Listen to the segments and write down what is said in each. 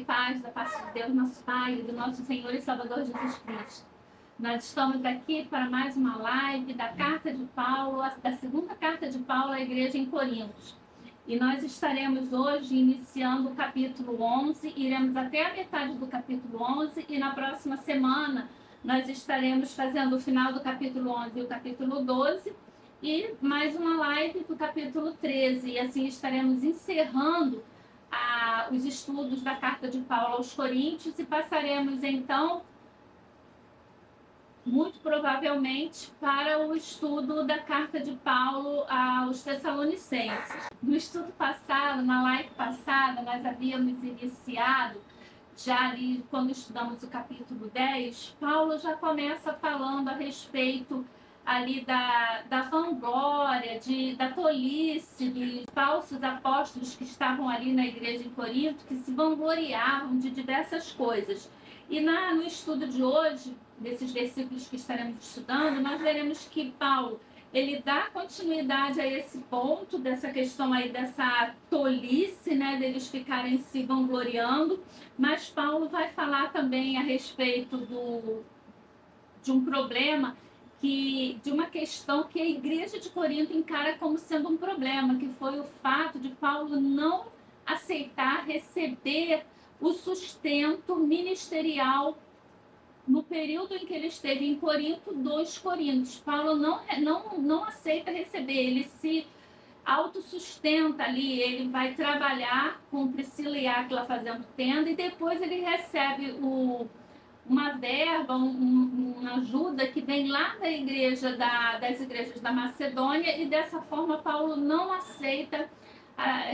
e paz da parte de Deus, nosso Pai, e do nosso Senhor e Salvador Jesus Cristo. Nós estamos aqui para mais uma live da carta de Paulo, da segunda carta de Paulo à igreja em Corinto. E nós estaremos hoje iniciando o capítulo 11, iremos até a metade do capítulo 11 e na próxima semana nós estaremos fazendo o final do capítulo 11 e o capítulo 12 e mais uma live do capítulo 13. E assim estaremos encerrando os estudos da carta de Paulo aos Coríntios e passaremos então, muito provavelmente, para o estudo da carta de Paulo aos Tessalonicenses. No estudo passado, na live passada, nós havíamos iniciado, já ali quando estudamos o capítulo 10, Paulo já começa falando a respeito ali da vanglória, da tolice dos falsos apóstolos que estavam ali na igreja em Corinto, que se vangloriavam de diversas coisas. E no estudo de hoje, desses versículos que estaremos estudando, nós veremos que Paulo, ele dá continuidade a esse ponto, dessa questão aí, dessa tolice, né, deles ficarem se vangloriando, mas Paulo vai falar também a respeito de um problema, de uma questão que a igreja de Corinto encara como sendo um problema, que foi o fato de Paulo não aceitar receber o sustento ministerial no período em que ele esteve em Corinto dos coríntios. Paulo não aceita receber, ele se autossustenta ali, ele vai trabalhar com Priscila e Áquila fazendo tenda e depois ele recebe uma verba, uma ajuda que vem lá da igreja, das igrejas da Macedônia, e dessa forma Paulo não aceita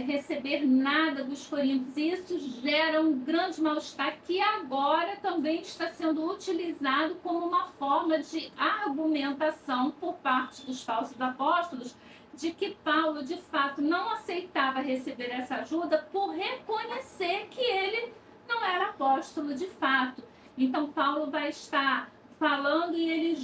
receber nada dos coríntios. Isso gera um grande mal-estar que agora também está sendo utilizado como uma forma de argumentação por parte dos falsos apóstolos de que Paulo, de fato, não aceitava receber essa ajuda por reconhecer que ele não era apóstolo de fato. Então, Paulo vai estar falando e ele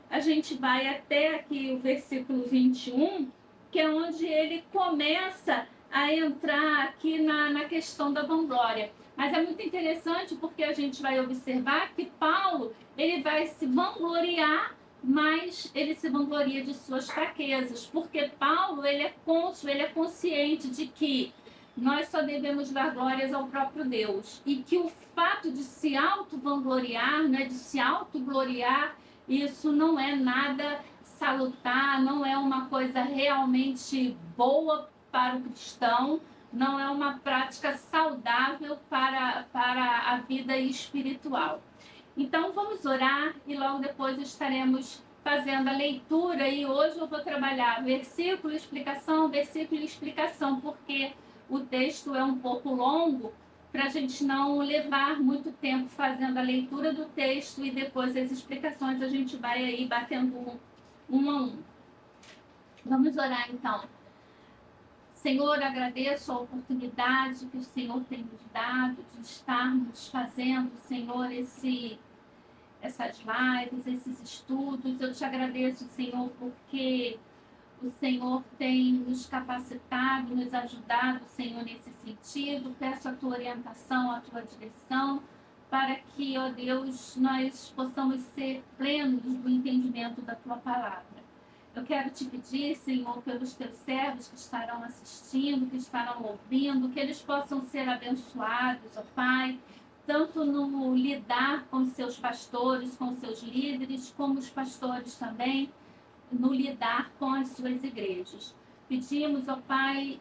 a gente vai até aqui o versículo 21, que é onde ele começa a entrar aqui na questão da vanglória. Mas é muito interessante porque a gente vai observar que Paulo, ele vai se vangloriar, mas ele se vangloria de suas fraquezas, porque Paulo, ele é consciente de que nós só devemos dar glórias ao próprio Deus. E que o fato de se auto-vangloriar, né, de se autogloriar, isso não é nada salutar, não é uma coisa realmente boa para o cristão, não é uma prática saudável para a vida espiritual. Então vamos orar e logo depois estaremos fazendo a leitura e hoje eu vou trabalhar versículo, explicação, porque o texto é um pouco longo, para a gente não levar muito tempo fazendo a leitura do texto e depois as explicações a gente vai aí batendo um a um. Vamos orar então. Senhor, agradeço a oportunidade que o Senhor tem nos dado de estarmos fazendo, Senhor, essas lives, esses estudos. Eu te agradeço, Senhor, porque o Senhor tem nos capacitado, nos ajudado, Senhor, nesse sentido. Peço a tua orientação, a tua direção, para que, ó Deus, nós possamos ser plenos do entendimento da tua palavra. Eu quero te pedir, Senhor, pelos teus servos que estarão assistindo, que estarão ouvindo, que eles possam ser abençoados, ó Pai, tanto no lidar com os seus pastores, com os seus líderes, como os pastores também, no lidar com as suas igrejas. Pedimos, ó Pai,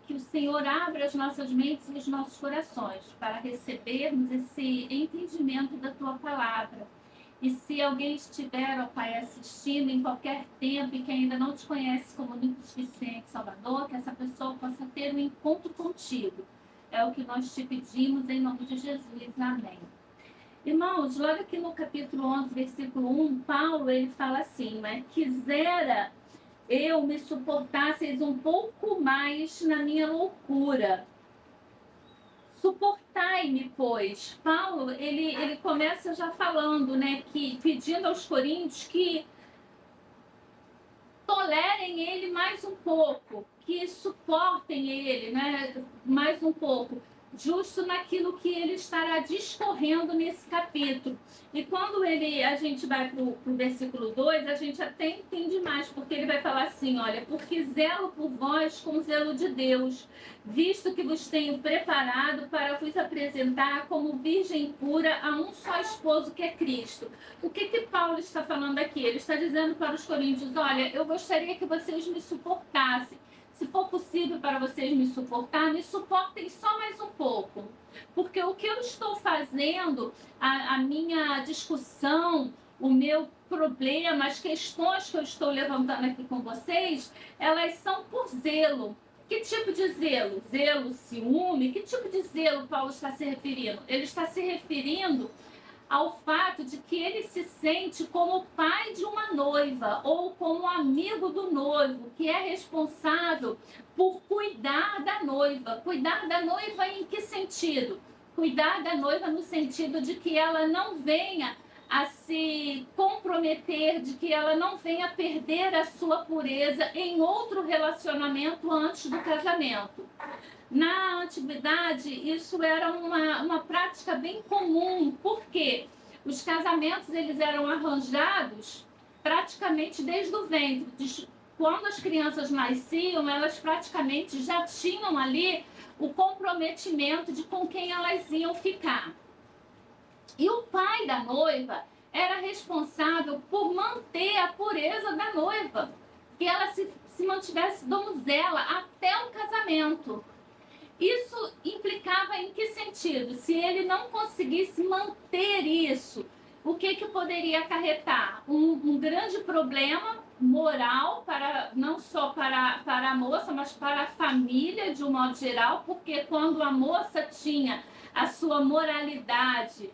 que o Senhor abra as nossas mentes e os nossos corações para recebermos esse entendimento da Tua palavra. E se alguém estiver, ó Pai, assistindo em qualquer tempo e que ainda não te conhece como único suficiente Salvador, que essa pessoa possa ter um encontro contigo. É o que nós te pedimos em nome de Jesus. Amém. Irmãos, logo aqui no capítulo 11, versículo 1, Paulo, ele fala assim, né? Quisera eu me suportasseis um pouco mais na minha loucura. Suportai-me, pois. Paulo, ele começa já falando, né? Pedindo aos coríntios que tolerem ele mais um pouco, que suportem ele, né? Mais um pouco. justo naquilo que ele estará discorrendo nesse capítulo. E quando a gente vai para o versículo 2, a gente até entende mais, porque ele vai falar assim, olha, porque zelo por vós com zelo de Deus, visto que vos tenho preparado para vos apresentar como virgem pura a um só esposo, que é Cristo. O que Paulo está falando aqui? Ele está dizendo para os coríntios, olha, eu gostaria que vocês me suportassem. Se for possível para vocês me suportar, me suportem só mais um pouco. Porque o que eu estou fazendo, a minha discussão, o meu problema, as questões que eu estou levantando aqui com vocês, elas são por zelo. Que tipo de zelo? Zelo, ciúme? Que tipo de zelo Paulo está se referindo? Ele está se referindo ao fato de que ele se sente como pai de uma noiva ou como amigo do noivo, que é responsável por cuidar da noiva. Cuidar da noiva em que sentido? Cuidar da noiva no sentido de que ela não venha a se comprometer, de que ela não venha perder a sua pureza em outro relacionamento antes do casamento. Na antiguidade, isso era uma prática bem comum, porque os casamentos eles eram arranjados praticamente desde o ventre. Quando as crianças nasciam, elas praticamente já tinham ali o comprometimento de com quem elas iam ficar. E o pai da noiva era responsável por manter a pureza da noiva, que ela se mantivesse donzela até o casamento. Isso implicava em que sentido? Se ele não conseguisse manter isso, o que poderia acarretar? Um grande problema moral, não só para a moça, mas para a família de um modo geral, porque quando a moça tinha a sua moralidade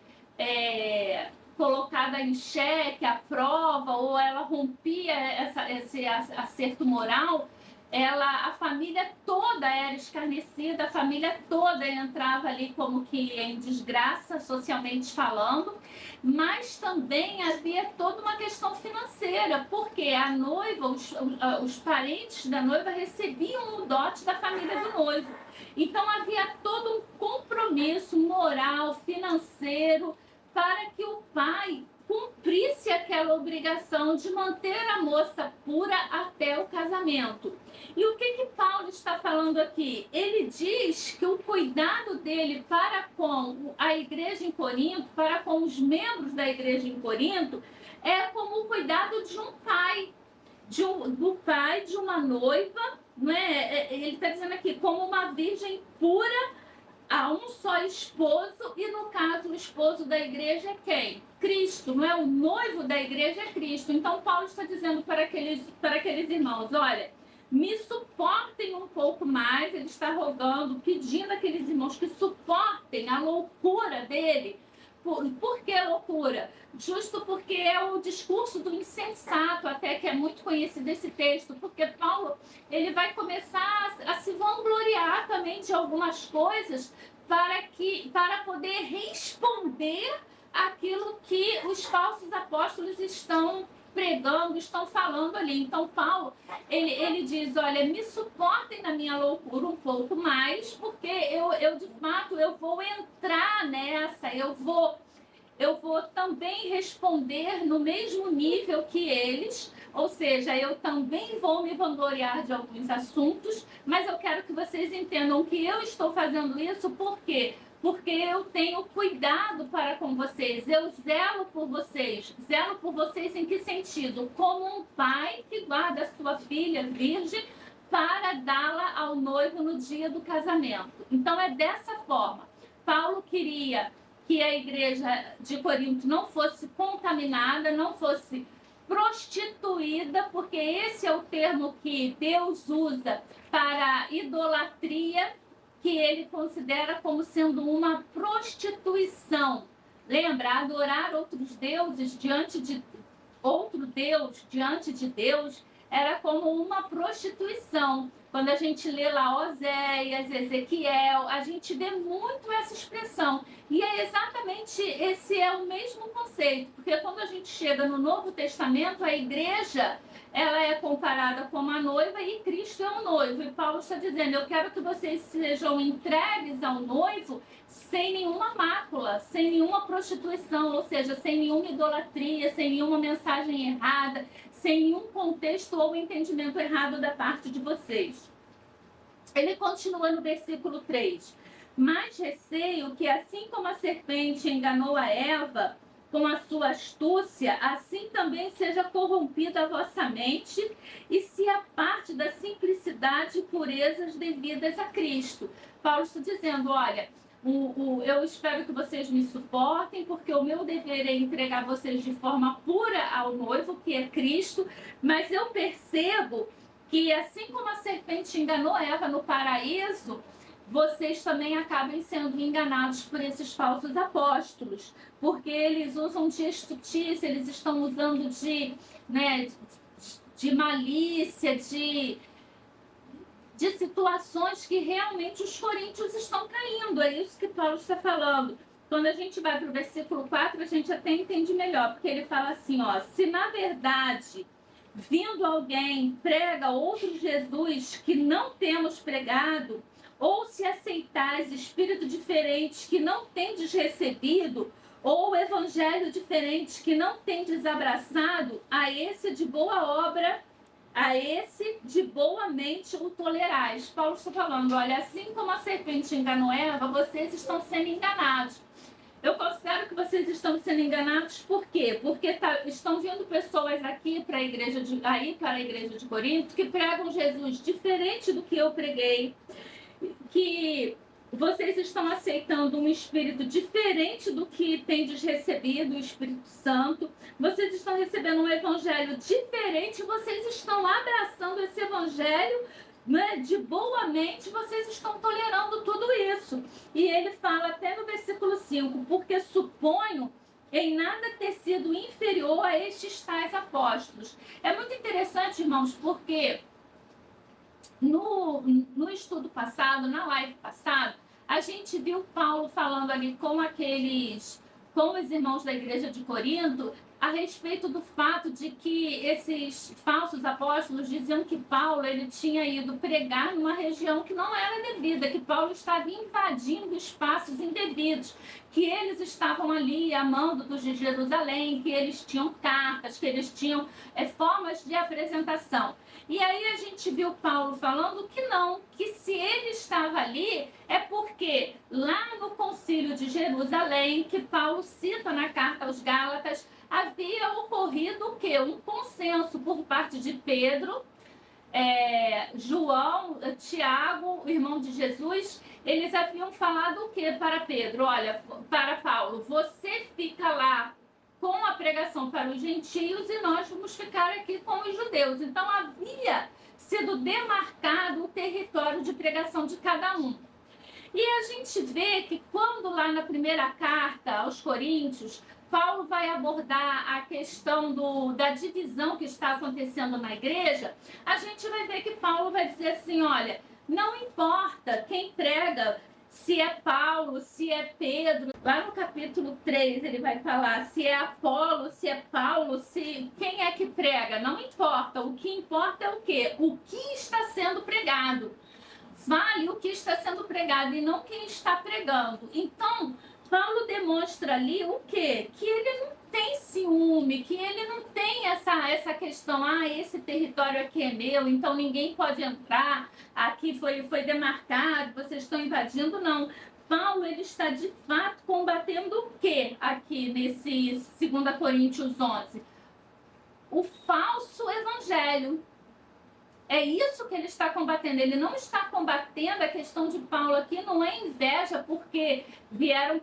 colocada em xeque, à prova, ou ela rompia esse acerto moral, a família toda era escarnecida, a família toda entrava ali como que em desgraça, socialmente falando, mas também havia toda uma questão financeira, porque a noiva, os parentes da noiva recebiam o dote da família do noivo. Então havia todo um compromisso moral, financeiro, para que o pai cumprisse aquela obrigação de manter a moça pura até o casamento. E o que Paulo está falando aqui? Ele diz que o cuidado dele para com a igreja em Corinto, para com os membros da igreja em Corinto, é como o cuidado de um pai, do pai de uma noiva, não é? Ele está dizendo aqui, como uma virgem pura a um só esposo, e no caso o esposo da igreja é quem? Cristo, não é? O noivo da igreja é Cristo. Então Paulo está dizendo para aqueles irmãos, olha, me suportem um pouco mais. Ele está rogando, pedindo àqueles irmãos que suportem a loucura dele. Por que loucura? Justo porque é o discurso do insensato, até que é muito conhecido esse texto, porque Paulo ele vai começar a se vangloriar também de algumas coisas para poder responder aquilo que os falsos apóstolos estão pregando, estão falando ali. Então Paulo, ele diz, olha, me suportem na minha loucura um pouco mais, porque eu de fato, eu vou entrar nessa, eu vou também responder no mesmo nível que eles, ou seja, eu também vou me vangloriar de alguns assuntos, mas eu quero que vocês entendam que eu estou fazendo isso por quê? Porque eu tenho cuidado para com vocês, eu zelo por vocês. Zelo por vocês em que sentido? Como um pai que guarda a sua filha virgem para dá-la ao noivo no dia do casamento. Então é dessa forma. Paulo queria que a igreja de Corinto não fosse contaminada, não fosse prostituída, porque esse é o termo que Deus usa para idolatria, que ele considera como sendo uma prostituição. Lembra? Adorar outros deuses diante de outro Deus, diante de Deus, era como uma prostituição. Quando a gente lê lá Oséias, Ezequiel, a gente vê muito essa expressão. E é exatamente esse é o mesmo conceito, porque quando a gente chega no Novo Testamento, a igreja ela é comparada como a noiva e Cristo é o noivo. E Paulo está dizendo, eu quero que vocês sejam entregues ao noivo sem nenhuma mácula, sem nenhuma prostituição, ou seja, sem nenhuma idolatria, sem nenhuma mensagem errada, sem nenhum contexto ou entendimento errado da parte de vocês. Ele continua no versículo 3. Mas receio que assim como a serpente enganou a Eva com a sua astúcia, assim também seja corrompida a vossa mente e se aparte da simplicidade e purezas devidas a Cristo. Paulo está dizendo, olha, eu espero que vocês me suportem, porque o meu dever é entregar vocês de forma pura ao noivo, que é Cristo, mas eu percebo que assim como a serpente enganou Eva no paraíso, vocês também acabem sendo enganados por esses falsos apóstolos, porque eles usam de estutícia, eles estão usando de malícia, de situações que realmente os coríntios estão caindo. É isso que Paulo está falando. Quando a gente vai para o versículo 4, a gente até entende melhor, porque ele fala assim, ó, se na verdade, vindo alguém prega outro Jesus que não temos pregado, ou se aceitais espírito diferente que não tendes recebido, ou evangelho diferente que não tendes abraçado, a esse de boa obra, a esse de boa mente o tolerais. Paulo está falando, olha, assim como a serpente enganou Eva, vocês estão sendo enganados. Eu considero que vocês estão sendo enganados, por quê? Porque estão vindo pessoas aqui para a igreja de Corinto que pregam Jesus diferente do que eu preguei, que vocês estão aceitando um espírito diferente do que tendes recebido, o Espírito Santo. Vocês estão recebendo um evangelho diferente, vocês estão abraçando esse evangelho, né, de boa mente, vocês estão tolerando tudo isso. E ele fala até no versículo 5, porque suponho em nada ter sido inferior a estes tais apóstolos. É muito interessante, irmãos, porque no estudo passado, na live passada, a gente viu Paulo falando ali com os irmãos da igreja de Corinto, a respeito do fato de que esses falsos apóstolos diziam que Paulo ele tinha ido pregar numa região que não era devida, que Paulo estava invadindo espaços indevidos, que eles estavam ali amando dos de Jerusalém, que eles tinham cartas, que eles tinham formas de apresentação. E aí a gente viu Paulo falando que não, que se ele estava ali é porque lá no concílio de Jerusalém, que Paulo cita na carta aos Gálatas, havia ocorrido o quê? Um consenso por parte de Pedro, João, Tiago, o irmão de Jesus. Eles haviam falado o quê para Pedro? Olha, para Paulo, você fica lá com a pregação para os gentios e nós vamos ficar aqui com os judeus. Então havia sido demarcado o território de pregação de cada um. E a gente vê que quando lá na primeira carta aos Coríntios, Paulo vai abordar a questão da divisão que está acontecendo na igreja, a gente vai ver que Paulo vai dizer assim, olha, não importa quem prega, se é Paulo, se é Pedro. Lá no capítulo 3 ele vai falar se é Apolo, se é Paulo, quem é que prega, não importa. O que importa é o quê? O que está sendo pregado. Vale o que está sendo pregado e não quem está pregando. Então, Paulo demonstra ali o quê? Que ele não tem ciúme, que ele não tem essa questão, esse território aqui é meu, então ninguém pode entrar, aqui foi demarcado, vocês estão invadindo, não. Paulo, ele está de fato combatendo o quê aqui nesse 2 Coríntios 11? O falso evangelho. É isso que ele está combatendo. Ele não está combatendo a questão de Paulo aqui, não é inveja porque vieram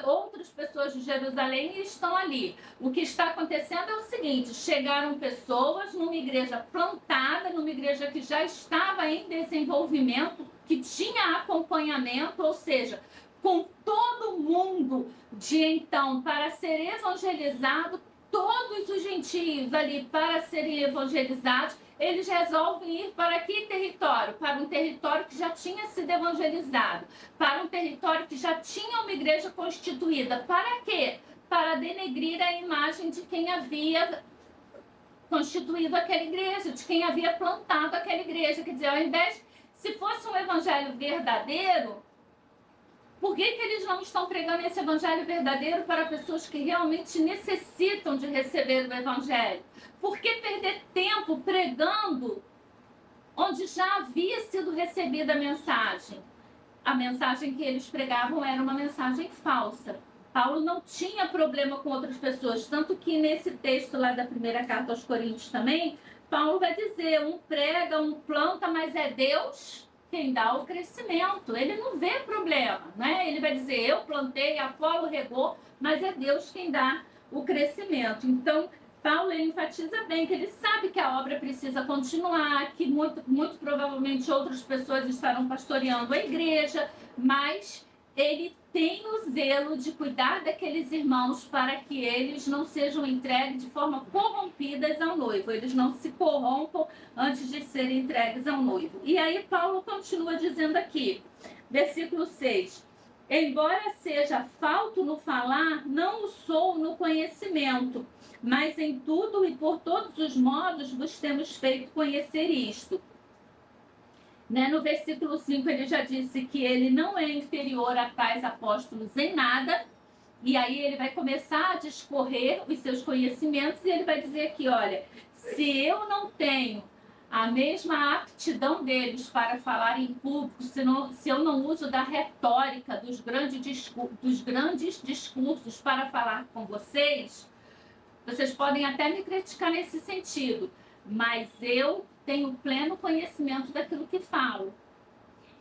outras pessoas de Jerusalém e estão ali. O que está acontecendo é o seguinte, chegaram pessoas numa igreja plantada, numa igreja que já estava em desenvolvimento, que tinha acompanhamento, ou seja, com todo mundo de então para ser evangelizado, todos os gentios ali para serem evangelizados, eles resolvem ir para que território? Para um território que já tinha sido evangelizado, para um território que já tinha uma igreja constituída. Para quê? Para denegrir a imagem de quem havia constituído aquela igreja, de quem havia plantado aquela igreja. Quer dizer, ao invés, se fosse um evangelho verdadeiro, por que eles não estão pregando esse evangelho verdadeiro para pessoas que realmente necessitam de receber o evangelho? Por que perder tempo pregando onde já havia sido recebida a mensagem? A mensagem que eles pregavam era uma mensagem falsa. Paulo não tinha problema com outras pessoas, tanto que nesse texto lá da primeira carta aos Coríntios também, Paulo vai dizer, um prega, um planta, mas é Deus quem dá o crescimento. Ele não vê problema, né? Ele vai dizer, eu plantei, Apolo regou, mas é Deus quem dá o crescimento. Então, Paulo ele enfatiza bem que ele sabe que a obra precisa continuar, que muito provavelmente outras pessoas estarão pastoreando a igreja, mas ele tem o zelo de cuidar daqueles irmãos para que eles não sejam entregues de forma corrompidas ao noivo, eles não se corrompam antes de serem entregues ao noivo. E aí Paulo continua dizendo aqui, versículo 6, embora seja falto no falar, não o sou no conhecimento, mas em tudo e por todos os modos vos temos feito conhecer isto. Né? No versículo 5 ele já disse que ele não é inferior a tais apóstolos em nada, e aí ele vai começar a discorrer os seus conhecimentos e ele vai dizer aqui, olha, se eu não tenho a mesma aptidão deles para falar em público, se eu não uso da retórica, dos grandes discursos para falar com vocês podem até me criticar nesse sentido, mas eu tenho pleno conhecimento daquilo que falo.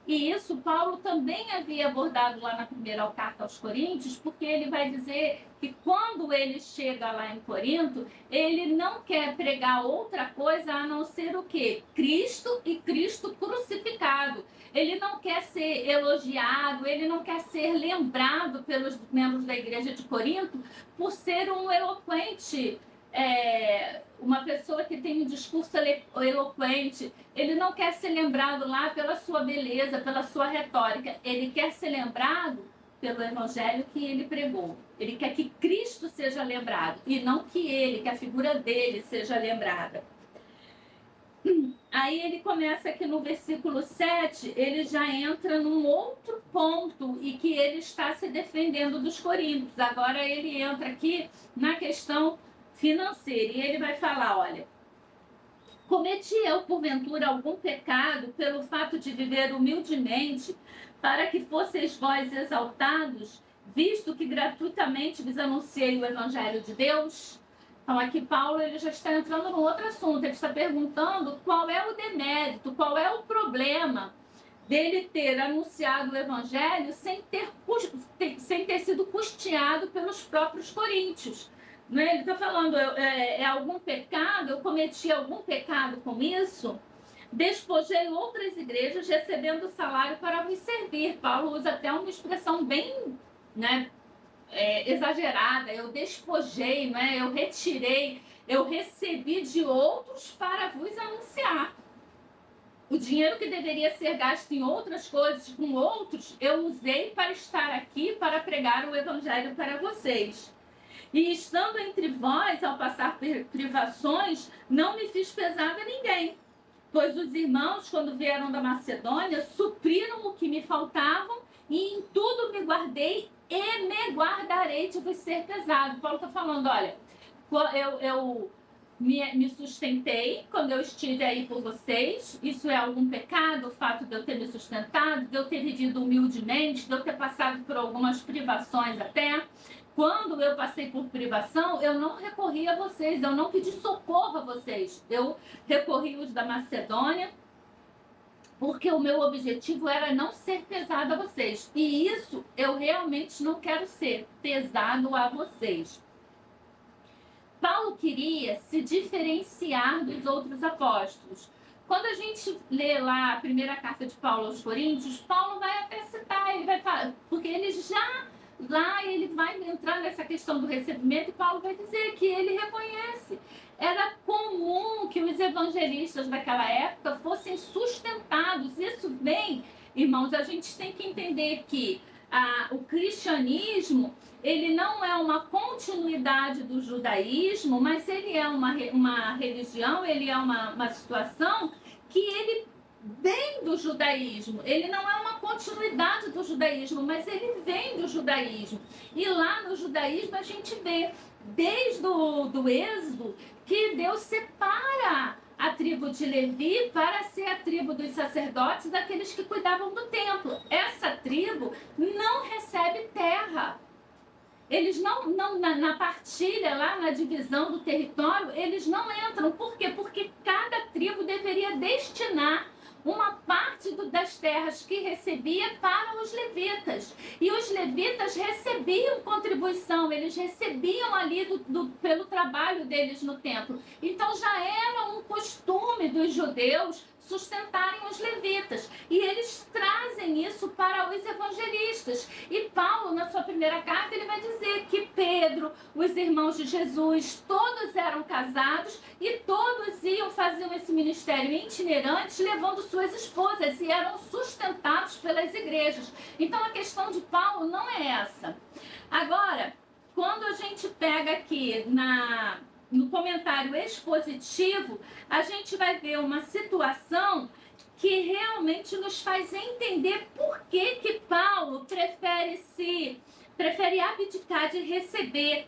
E isso Paulo também havia abordado lá na primeira carta aos Coríntios, porque ele vai dizer que quando ele chega lá em Corinto, ele não quer pregar outra coisa a não ser o quê? Cristo e Cristo crucificado. Ele não quer ser elogiado, ele não quer ser lembrado pelos membros da igreja de Corinto por ser um eloquente, uma pessoa que tem um discurso eloquente. Ele não quer ser lembrado lá pela sua beleza, pela sua retórica. Ele quer ser lembrado pelo evangelho que ele pregou. Ele quer que Cristo seja lembrado e não que a figura dele seja lembrada. Aí ele começa aqui no versículo 7, ele já entra num outro ponto e que ele está se defendendo dos coríntios. Agora ele entra aqui na questão financeira e ele vai falar, olha, cometi eu porventura algum pecado pelo fato de viver humildemente para que fosseis vós exaltados, visto que gratuitamente vos anunciei o evangelho de Deus? Então aqui Paulo ele já está entrando num outro assunto, ele está perguntando qual é o demérito, qual é o problema dele ter anunciado o evangelho sem ter sido custeado pelos próprios coríntios. Não é? Ele está falando, é algum pecado, eu cometi algum pecado com isso? Despojei outras igrejas recebendo salário para vos servir. Paulo usa até uma expressão bem, né, exagerada, eu despojei, né, eu retirei, eu recebi de outros para vos anunciar. O dinheiro que deveria ser gasto em outras coisas, com outros, eu usei para estar aqui, para pregar o evangelho para vocês. E estando entre vós, ao passar privações, não me fiz pesado a ninguém, pois os irmãos, quando vieram da Macedônia, supriram o que me faltavam e em tudo me guardei e me guardarei de vos ser pesado. Paulo está falando, olha, eu me sustentei quando eu estive aí por vocês. Isso é algum pecado, o fato de eu ter me sustentado, de eu ter vivido humildemente, de eu ter passado por algumas privações até. Quando eu passei por privação, eu não recorri a vocês, eu não pedi socorro a vocês. Eu recorri aos da Macedônia, porque o meu objetivo era não ser pesado a vocês. E isso eu realmente não quero ser pesado a vocês. Paulo queria se diferenciar dos outros apóstolos. Quando a gente lê lá a primeira carta de Paulo aos Coríntios, Paulo vai até citar, ele vai falar, porque ele já Lá ele vai entrar nessa questão do recebimento e Paulo vai dizer que ele reconhece. Era comum que os evangelistas daquela época fossem sustentados. Isso vem, irmãos, a gente tem que entender que o cristianismo, ele não é uma continuidade do judaísmo, mas ele é uma religião, ele é uma situação que ele vem do judaísmo. Ele não é uma continuidade do judaísmo, mas ele vem do judaísmo. E lá no judaísmo a gente vê, desde o Êxodo, que Deus separa a tribo de Levi para ser a tribo dos sacerdotes, daqueles que cuidavam do templo. Essa tribo não recebe terra. Eles não na partilha, lá na divisão do território, eles não entram. Por quê? Porque cada tribo deveria destinar uma parte das terras que recebia para os levitas. E os levitas recebiam contribuição, eles recebiam ali pelo trabalho deles no templo. Então já era um costume dos judeus sustentarem os levitas. E eles trazem isso para os evangelistas. E Paulo, na sua primeira carta, ele vai dizer que Pedro, os irmãos de Jesus, todos eram casados e todos iam fazer esse ministério itinerante, levando suas esposas, e eram sustentados pelas igrejas. Então a questão de Paulo não é essa. Agora, quando a gente pega aqui no comentário expositivo, a gente vai ver uma situação que realmente nos faz entender por que Paulo prefere abdicar de receber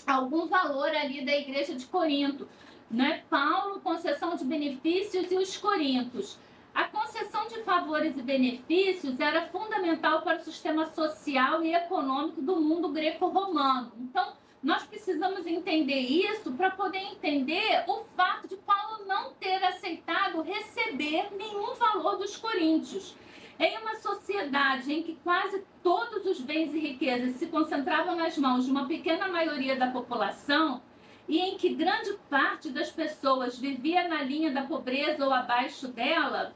algum valor ali da igreja de Corinto, né? Paulo, concessão de benefícios, e os coríntios. A concessão de favores e benefícios era fundamental para o sistema social e econômico do mundo greco-romano. Então, nós precisamos entender isso para poder entender o fato de Paulo não ter aceitado receber nenhum valor dos coríntios. Em uma sociedade em que quase todos os bens e riquezas se concentravam nas mãos de uma pequena maioria da população, e em que grande parte das pessoas vivia na linha da pobreza ou abaixo dela,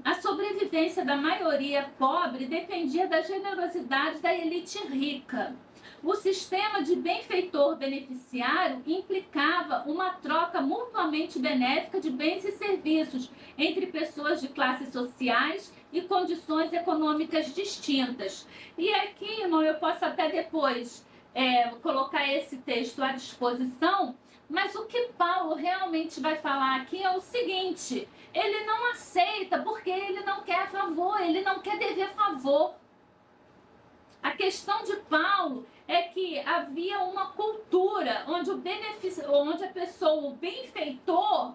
a sobrevivência da maioria pobre dependia da generosidade da elite rica. O sistema de benfeitor-beneficiário implicava uma troca mutuamente benéfica de bens e serviços entre pessoas de classes sociais e condições econômicas distintas. E aqui, irmão, eu posso até depois colocar esse texto à disposição, mas o que Paulo realmente vai falar aqui é o seguinte: ele não aceita porque ele não quer favor, ele não quer dever favor. A questão de Paulo é que havia uma cultura onde onde a pessoa, o benfeitor,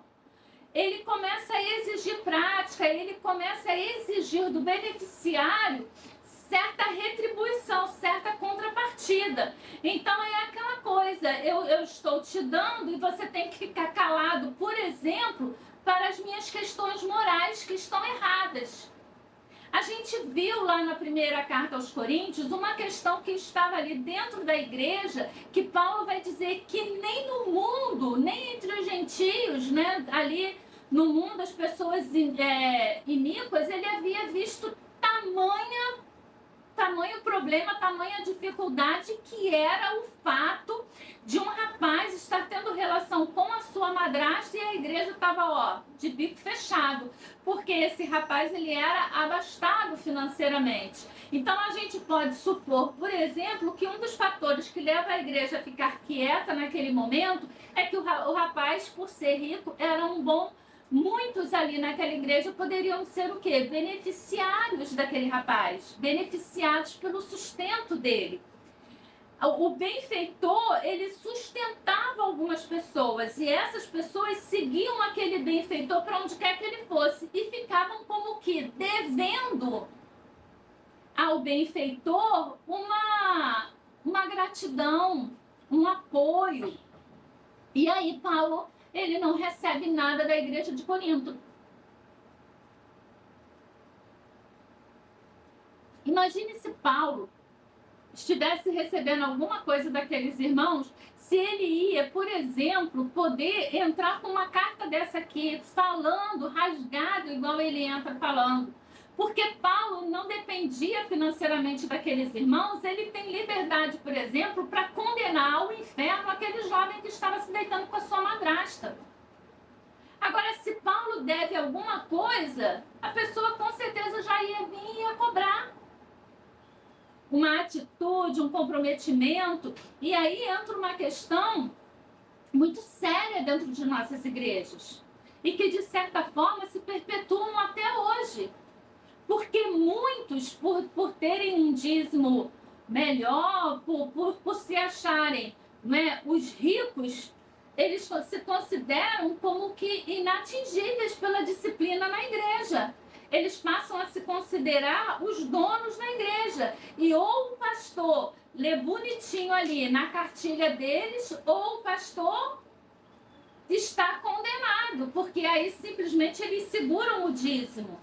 ele começa a exigir prática, ele começa a exigir do beneficiário certa retribuição, certa contrapartida. Então é aquela coisa, eu estou te dando e você tem que ficar calado, por exemplo, para as minhas questões morais que estão erradas. A gente viu lá na primeira carta aos Coríntios uma questão que estava ali dentro da igreja, que Paulo vai dizer que nem no mundo, nem entre os gentios, né, ali no mundo, as pessoas iníquas, ele havia visto tamanho problema, tamanha dificuldade, que era o fato de um rapaz estar tendo relação com a sua madrasta e a igreja estava de bico fechado, porque esse rapaz ele era abastado financeiramente. Então a gente pode supor, por exemplo, que um dos fatores que leva a igreja a ficar quieta naquele momento é que o rapaz, por ser rico, era um bom... Muitos ali naquela igreja poderiam ser o quê? Beneficiários daquele rapaz, beneficiados pelo sustento dele. O benfeitor, ele sustentava algumas pessoas, e essas pessoas seguiam aquele benfeitor para onde quer que ele fosse, e ficavam como que devendo ao benfeitor uma gratidão, um apoio. E aí Paulo, ele não recebe nada da igreja de Corinto. Imagine se Paulo estivesse recebendo alguma coisa daqueles irmãos, se ele ia, por exemplo, poder entrar com uma carta dessa aqui, falando, rasgado, igual ele entra falando. Porque Paulo não dependia financeiramente daqueles irmãos, ele tem liberdade, por exemplo, para condenar ao inferno aquele jovem que estava se deitando com a sua madrasta. Agora, se Paulo deve alguma coisa, a pessoa com certeza já ia vir e ia cobrar uma atitude, um comprometimento. E aí entra uma questão muito séria dentro de nossas igrejas e que, de certa forma, se perpetuam até hoje. Porque muitos, por terem um dízimo melhor, por se acharem, né, os ricos, eles se consideram como que inatingíveis pela disciplina na igreja. Eles passam a se considerar os donos da igreja. E ou o pastor lê bonitinho ali na cartilha deles, ou o pastor está condenado, porque aí simplesmente eles seguram o dízimo.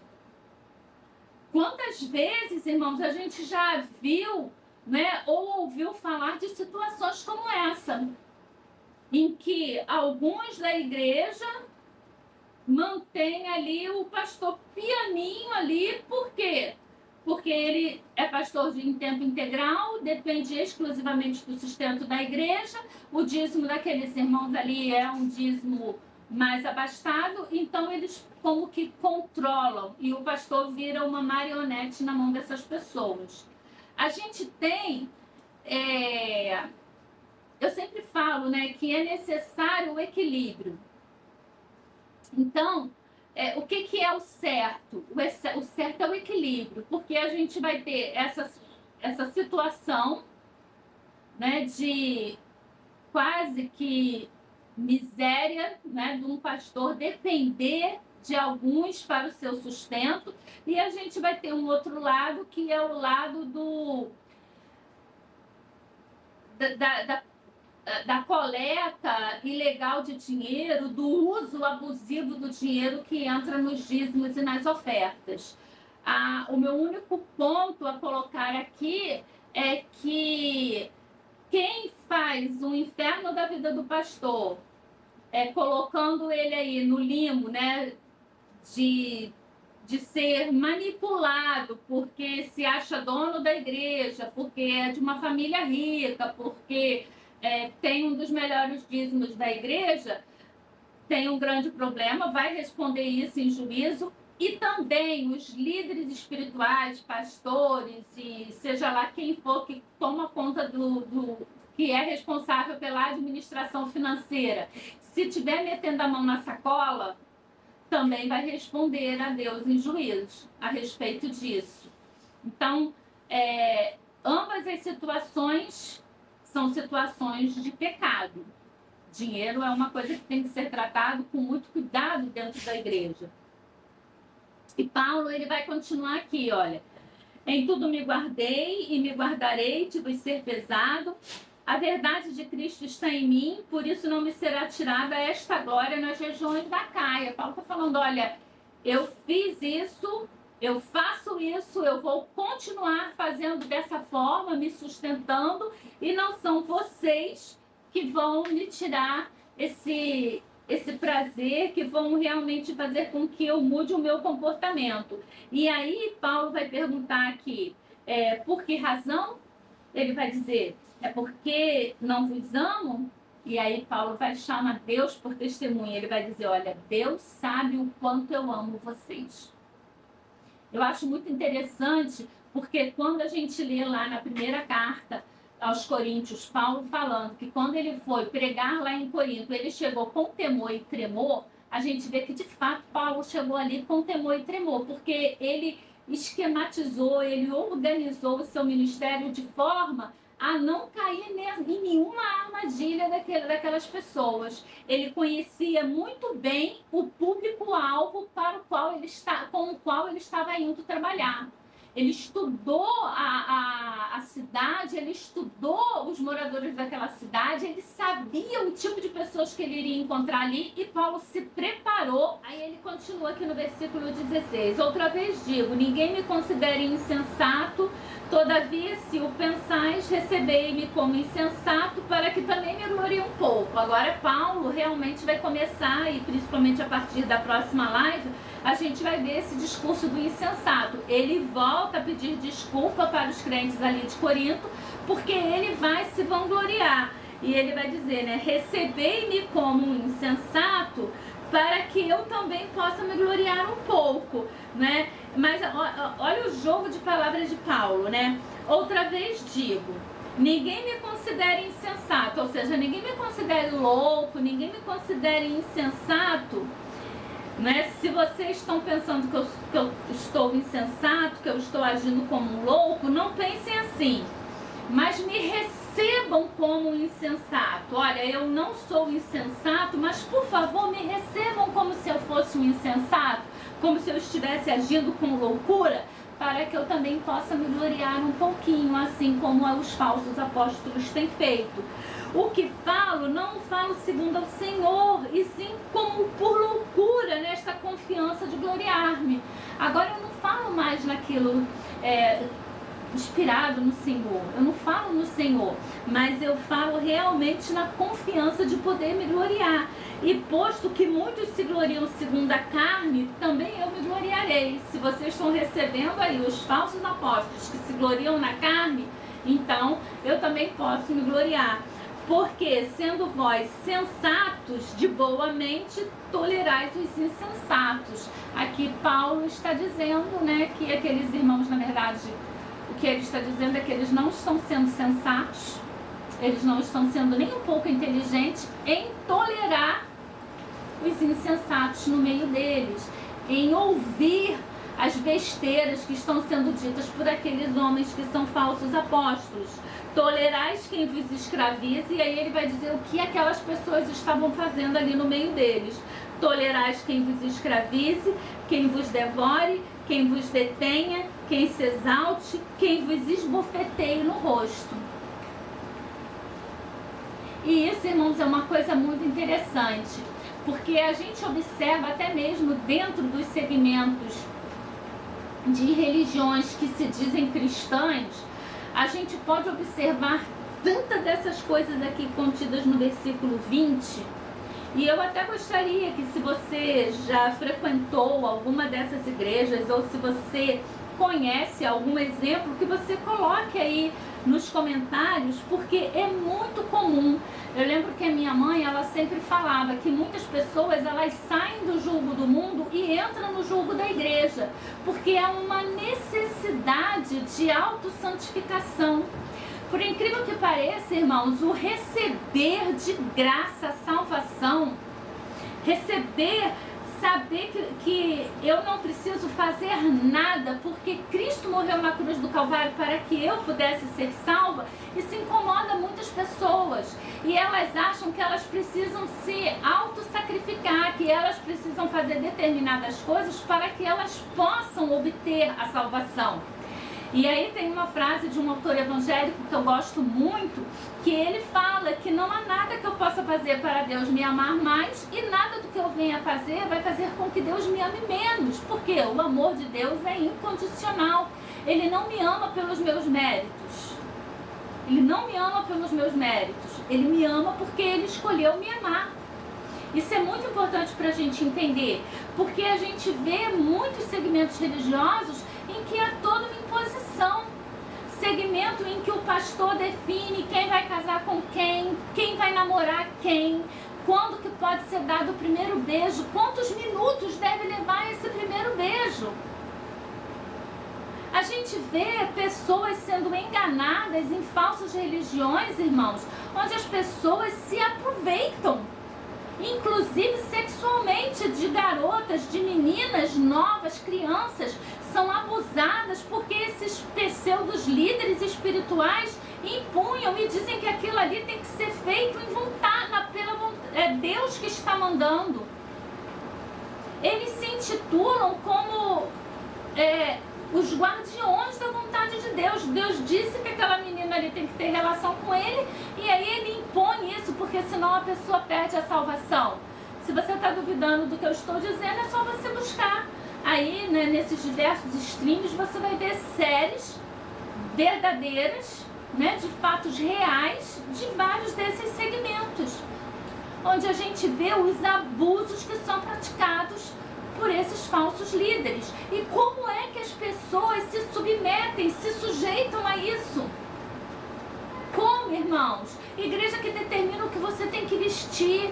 Quantas vezes, irmãos, a gente já viu, né, ou ouviu falar de situações como essa, em que alguns da igreja mantêm ali o pastor pianinho ali, por quê? Porque ele é pastor em tempo integral, depende exclusivamente do sustento da igreja, o dízimo daqueles irmãos ali é um dízimo mais abastado, então eles como que controlam, e o pastor vira uma marionete na mão dessas pessoas. A gente tem, eu sempre falo, né, que é necessário o equilíbrio. Então, o que é o certo? O certo é o equilíbrio, porque a gente vai ter essa situação, né, de quase que miséria, né, de um pastor depender de alguns para o seu sustento, e a gente vai ter um outro lado, que é o lado da coleta ilegal de dinheiro, do uso abusivo do dinheiro que entra nos dízimos e nas ofertas. O meu único ponto a colocar aqui é que quem faz o inferno da vida do pastor, colocando ele aí no limbo, né, de ser manipulado porque se acha dono da igreja, porque é de uma família rica, porque tem um dos melhores dízimos da igreja, tem um grande problema, vai responder isso em juízo. E também os líderes espirituais, pastores e seja lá quem for que toma conta que é responsável pela administração financeira, se tiver metendo a mão na sacola, também vai responder a Deus em juízo a respeito disso. Então, ambas as situações são situações de pecado. Dinheiro é uma coisa que tem que ser tratado com muito cuidado dentro da igreja. E Paulo, ele vai continuar aqui, olha. Em tudo me guardei e me guardarei de vos ser pesado. A verdade de Cristo está em mim, por isso não me será tirada esta glória nas regiões da Acaia. Paulo está falando, olha, eu fiz isso, eu faço isso, eu vou continuar fazendo dessa forma, me sustentando, e não são vocês que vão me tirar esse prazer, que vão realmente fazer com que eu mude o meu comportamento. E aí Paulo vai perguntar aqui, por que razão? Ele vai dizer, é porque não vos amo? E aí Paulo vai chamar Deus por testemunha. Ele vai dizer, olha, Deus sabe o quanto eu amo vocês. Eu acho muito interessante, porque quando a gente lê lá na primeira carta aos Coríntios, Paulo falando que quando ele foi pregar lá em Corinto, ele chegou com temor e tremor, a gente vê que de fato Paulo chegou ali com temor e tremor, porque ele esquematizou, ele organizou o seu ministério de forma a não cair em nenhuma armadilha daquelas pessoas. Ele conhecia muito bem o público-alvo com o qual ele estava indo trabalhar. Ele estudou a cidade, ele estudou os moradores daquela cidade, ele sabia o tipo de pessoas que ele iria encontrar ali, e Paulo se preparou. Aí ele continua aqui no versículo 16. Outra vez digo, ninguém me considere insensato, todavia se o pensais, recebei-me como insensato, para que também me glorie um pouco. Agora Paulo realmente vai começar, e principalmente a partir da próxima live, a gente vai ver esse discurso do insensato. Ele volta a pedir desculpa para os crentes ali de Corinto, porque ele vai se vangloriar. E ele vai dizer, né, recebei-me como um insensato, para que eu também possa me gloriar um pouco, né? Mas olha o jogo de palavras de Paulo, né? Outra vez digo, ninguém me considere insensato, ou seja, ninguém me considere louco, ninguém me considere insensato, né? Se vocês estão pensando que eu estou insensato, que eu estou agindo como um louco, não pensem assim, mas me recebam como um insensato. Olha, eu não sou insensato, mas por favor me recebam como se eu fosse um insensato, como se eu estivesse agindo com loucura, para que eu também possa me gloriar um pouquinho, assim como os falsos apóstolos têm feito. O que falo, não falo segundo ao Senhor, e sim como por loucura, nesta confiança de gloriar-me. Agora eu não falo mais naquilo inspirado no Senhor, eu não falo no Senhor, mas eu falo realmente na confiança de poder me gloriar. E posto que muitos se gloriam segundo a carne, também eu me gloriarei. Se vocês estão recebendo aí os falsos apóstolos que se gloriam na carne, então eu também posso me gloriar. Porque, sendo vós sensatos, de boa mente, tolerais os insensatos. Aqui Paulo está dizendo, né, que aqueles irmãos, na verdade, o que ele está dizendo é que eles não estão sendo sensatos, eles não estão sendo nem um pouco inteligentes em tolerar os insensatos no meio deles, em ouvir as besteiras que estão sendo ditas por aqueles homens que são falsos apóstolos. Tolerais quem vos escraviza, e aí ele vai dizer o que aquelas pessoas estavam fazendo ali no meio deles. Tolerais quem vos escravize, quem vos devore, quem vos detenha, quem se exalte, quem vos esbofeteie no rosto. E isso, irmãos, é uma coisa muito interessante, porque a gente observa até mesmo dentro dos segmentos de religiões que se dizem cristãs, a gente pode observar tantas dessas coisas aqui contidas no versículo 20, e eu até gostaria que, se você já frequentou alguma dessas igrejas, ou se você conhece algum exemplo, que você coloque aí nos comentários, porque é muito comum. Eu lembro que a minha mãe, ela sempre falava que muitas pessoas, elas saem do jugo do mundo e entram no jugo da igreja, porque é uma necessidade de autossantificação. Por incrível que pareça, irmãos, o receber de graça a salvação, receber, saber que eu não preciso fazer nada, porque Cristo morreu na cruz do Calvário para que eu pudesse ser salva, isso incomoda muitas pessoas. E elas acham que elas precisam se auto-sacrificar, que elas precisam fazer determinadas coisas para que elas possam obter a salvação. E aí tem uma frase de um autor evangélico que eu gosto muito, que ele fala que não há nada que eu possa fazer para Deus me amar mais, e nada do que eu venha fazer vai fazer com que Deus me ame menos, porque o amor de Deus é incondicional. Ele não me ama pelos meus méritos. Ele não me ama pelos meus méritos. Ele me ama porque Ele escolheu me amar. Isso é muito importante para a gente entender, porque a gente vê muitos segmentos religiosos em que há toda uma imposição. Segmento em que o pastor define quem vai casar com quem vai namorar quem, quando que pode ser dado o primeiro beijo, quantos minutos deve levar esse primeiro beijo. A gente vê pessoas sendo enganadas em falsas religiões, irmãos, onde as pessoas se aproveitam, inclusive sexualmente, de garotas, de meninas novas, crianças, são abusadas porque esses pseudos líderes espirituais impunham e dizem que aquilo ali tem que ser feito em vontade, é Deus que está mandando. Eles se intitulam como os guardiões da vontade de Deus. Deus disse que aquela menina ali tem que ter relação com ele, e aí ele impõe isso, porque senão a pessoa perde a salvação. Se você está duvidando do que eu estou dizendo, é só você buscar aí, né, nesses diversos streams, você vai ver séries verdadeiras, né, de fatos reais, de vários desses segmentos, onde a gente vê os abusos que são praticados por esses falsos líderes. E como é que as pessoas se submetem, se sujeitam a isso? Como, irmãos? Igreja que determina o que você tem que vestir.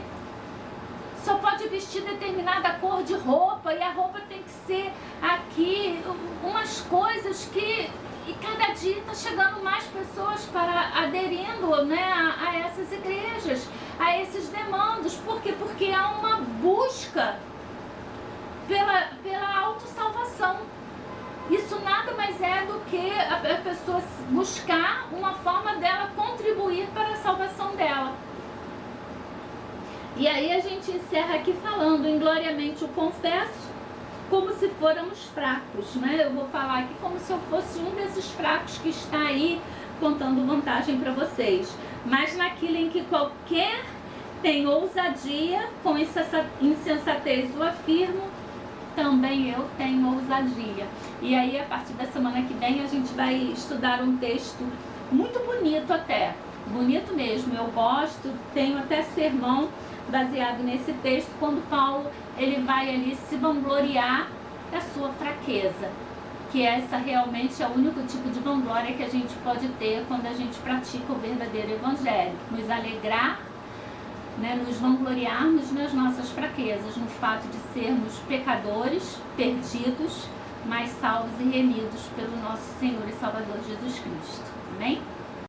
Só pode vestir determinada cor de roupa, e a roupa tem que ser aqui, umas coisas que... E cada dia está chegando mais pessoas para aderindo, né, a essas igrejas, a esses demandos. Por quê? Porque há uma busca pela autossalvação. Isso nada mais é do que a pessoa buscar uma forma dela contribuir para a salvação dela. E aí a gente encerra aqui falando: ingloriamente o confesso, como se fôramos fracos, né? Eu vou falar aqui como se eu fosse um desses fracos que está aí contando vantagem para vocês. Mas naquilo em que qualquer tem ousadia, com insensatez o afirmo, também eu tenho ousadia. E aí, a partir da semana que vem, a gente vai estudar um texto muito bonito até. Bonito mesmo, eu gosto, tenho até sermão baseado nesse texto, quando Paulo ele vai ali se vangloriar da sua fraqueza, que essa realmente é o único tipo de vanglória que a gente pode ter quando a gente pratica o verdadeiro evangelho, nos alegrar, né, nos vangloriarmos nas nossas fraquezas, no fato de sermos pecadores, perdidos, mas salvos e remidos pelo nosso Senhor e Salvador Jesus Cristo. Amém?